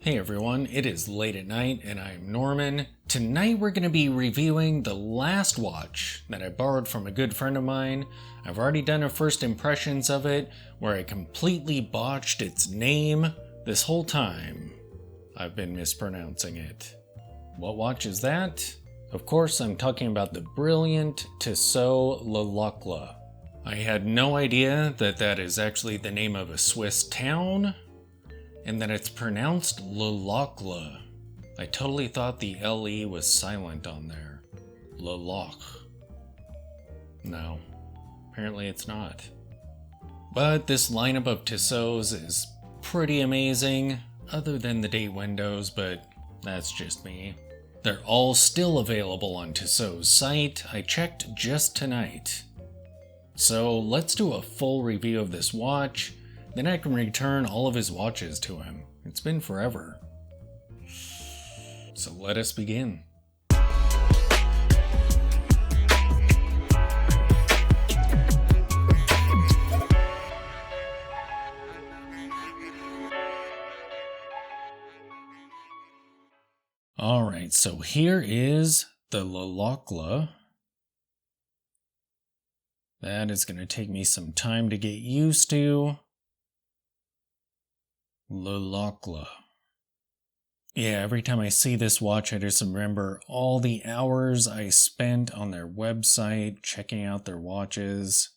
Hey everyone, it is late at night and I'm Norman. Tonight we're going to be reviewing the last watch that I borrowed from a good friend of mine. I've already done a first impressions of it where I completely botched its name. This whole time I've been mispronouncing it. What watch is that? Of course I'm talking about the brilliant Tissot Le Locle. I had no idea that that is actually the name of a Swiss town, and that it's pronounced Le Locle. I totally thought the LE was silent on there. Le Locle. No, apparently it's not. But this lineup of Tissots is pretty amazing, other than the date windows, but that's just me. They're all still available on Tissot's site. I checked just tonight. So let's do a full review of this watch. Then I can return all of his watches to him. It's been forever. So let us begin. Alright, so here is the Le Locle. That is going to take me some time to get used to. Le Locle. Yeah, every time I see this watch, I just remember all the hours I spent on their website checking out their watches.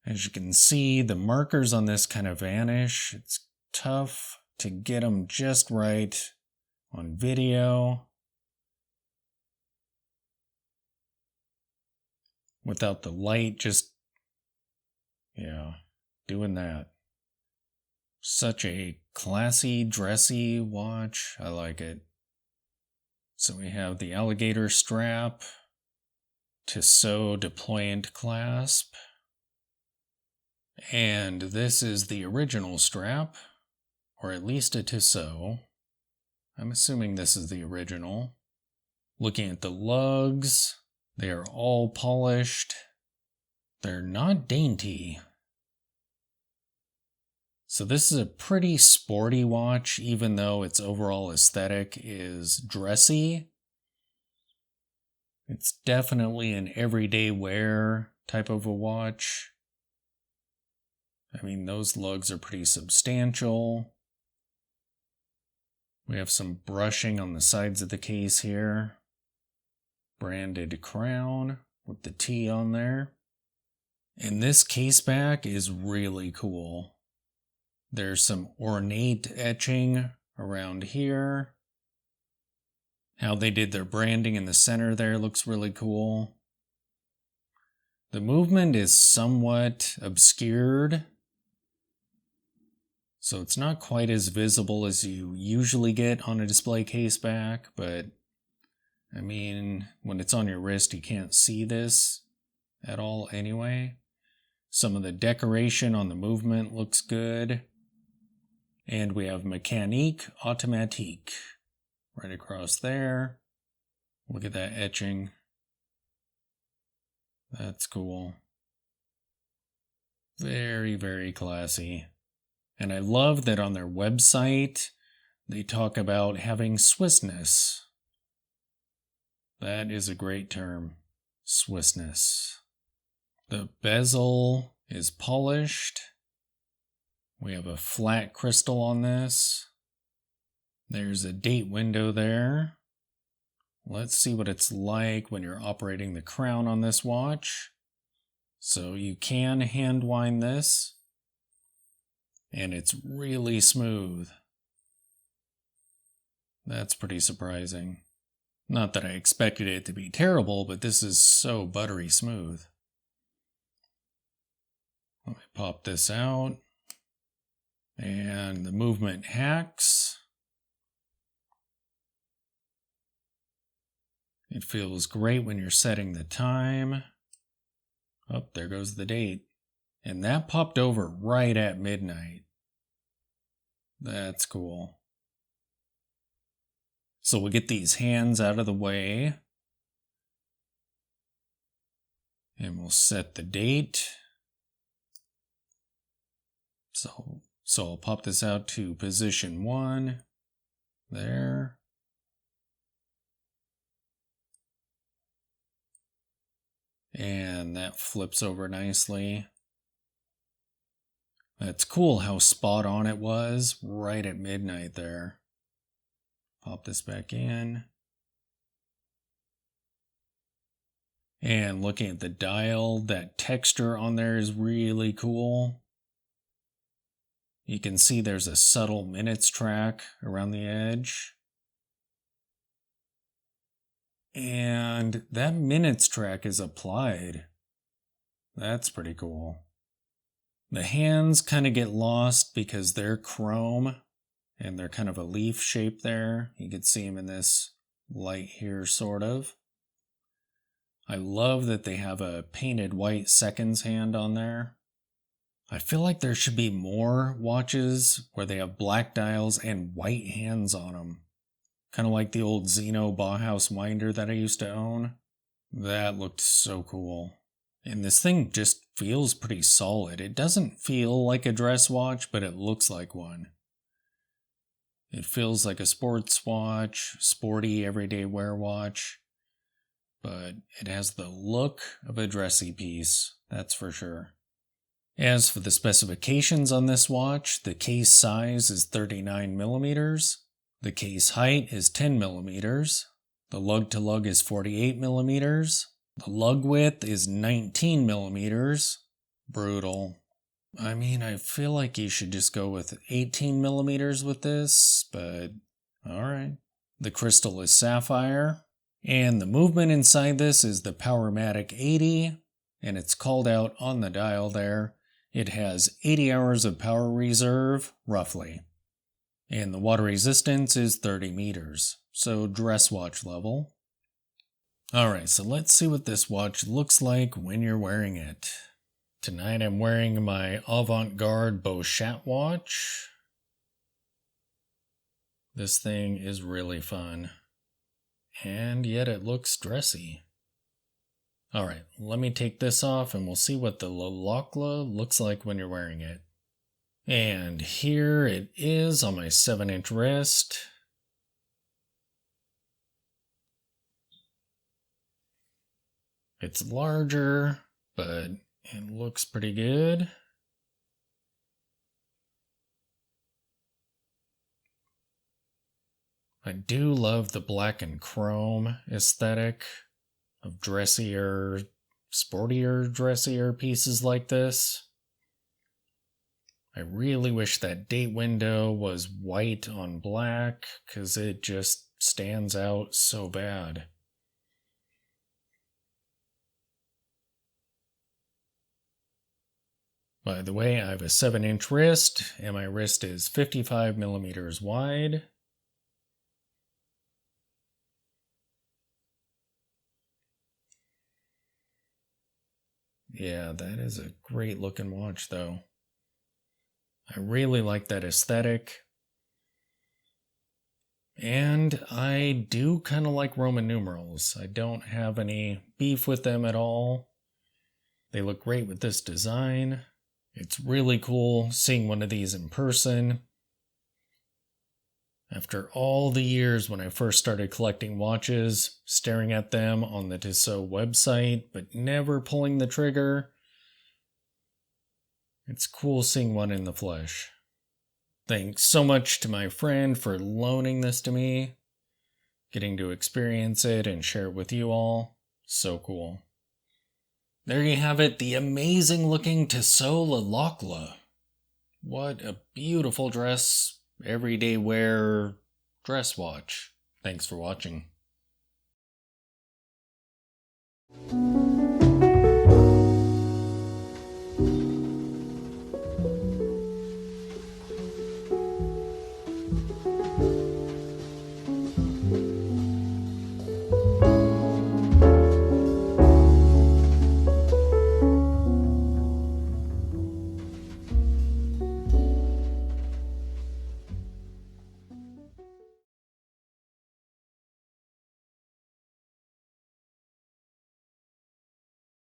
As you can see, the markers on this kind of vanish. It's tough to get them just right on video without the light just, doing that. Such a classy, dressy watch. I like it. So we have the alligator strap, Tissot deployant clasp, and this is the original strap, or at least a Tissot. I'm assuming this is the original. Looking at the lugs, they are all polished. They're not dainty. So this is a pretty sporty watch, even though its overall aesthetic is dressy. It's definitely an everyday wear type of a watch. I mean, those lugs are pretty substantial. We have some brushing on the sides of the case here. Branded crown with the T on there. And this caseback is really cool. There's some ornate etching around here. How they did their branding in the center there looks really cool. The movement is somewhat obscured, so it's not quite as visible as you usually get on a display caseback, but I mean, when it's on your wrist, you can't see this at all anyway. Some of the decoration on the movement looks good. And we have Mécanique Automatique right across there. Look at that etching. That's cool. Very, very classy. And I love that on their website, they talk about having Swissness. That is a great term. Swissness. The bezel is polished. We have a flat crystal on this. There's a date window there. Let's see what it's like when you're operating the crown on this watch. So you can hand wind this, and it's really smooth. That's pretty surprising. Not that I expected it to be terrible, but this is so buttery smooth. Let me pop this out. And the movement hacks. It feels great when you're setting the time. Oh, there goes the date. And that popped over right at midnight. That's cool. So we'll get these hands out of the way. And we'll set the date. So I'll pop this out to position 1. there. And that flips over nicely. That's cool how spot on it was right at midnight there. Pop this back in. And looking at the dial, that texture on there is really cool. You can see there's a subtle minutes track around the edge. And that minutes track is applied. That's pretty cool. The hands kind of get lost because they're chrome and they're kind of a leaf shape there. You can see them in this light here, sort of. I love that they have a painted white seconds hand on there. I feel like there should be more watches where they have black dials and white hands on them. Kind of like the old Zeno Bauhaus winder that I used to own. That looked so cool. And this thing just feels pretty solid. It doesn't feel like a dress watch, but it looks like one. It feels like a sports watch, sporty everyday wear watch. But it has the look of a dressy piece, that's for sure. As for the specifications on this watch, the case size is 39 millimeters. The case height is 10 millimeters. The lug to lug is 48 millimeters. The lug width is 19 millimeters. Brutal. I mean, I feel like you should just go with 18 millimeters with this, but alright. The crystal is sapphire. And the movement inside this is the Powermatic 80, and it's called out on the dial there. It has 80 hours of power reserve, roughly. And the water resistance is 30 meters, so dress watch level. Alright, so let's see what this watch looks like when you're wearing it. Tonight I'm wearing my Avant-Garde Bochat watch. This thing is really fun. And yet it looks dressy. Alright, let me take this off and we'll see what the Le Locle looks like when you're wearing it. And here it is on my 7-inch wrist. It's larger, but it looks pretty good. I do love the black and chrome aesthetic of dressier, sportier, dressier pieces like this. I really wish that date window was white on black, because it just stands out so bad. By the way, I have a 7-inch wrist, and my wrist is 55 millimeters wide. Yeah, that is a great looking watch though. I really like that aesthetic. And I do kind of like Roman numerals. I don't have any beef with them at all. They look great with this design. It's really cool seeing one of these in person. After all the years when I first started collecting watches, staring at them on the Tissot website, but never pulling the trigger, it's cool seeing one in the flesh. Thanks so much to my friend for loaning this to me, getting to experience it and share it with you all. So cool. There you have it, the amazing looking Tissot Le Locle. What a beautiful dress, everyday wear dress watch. Thanks for watching.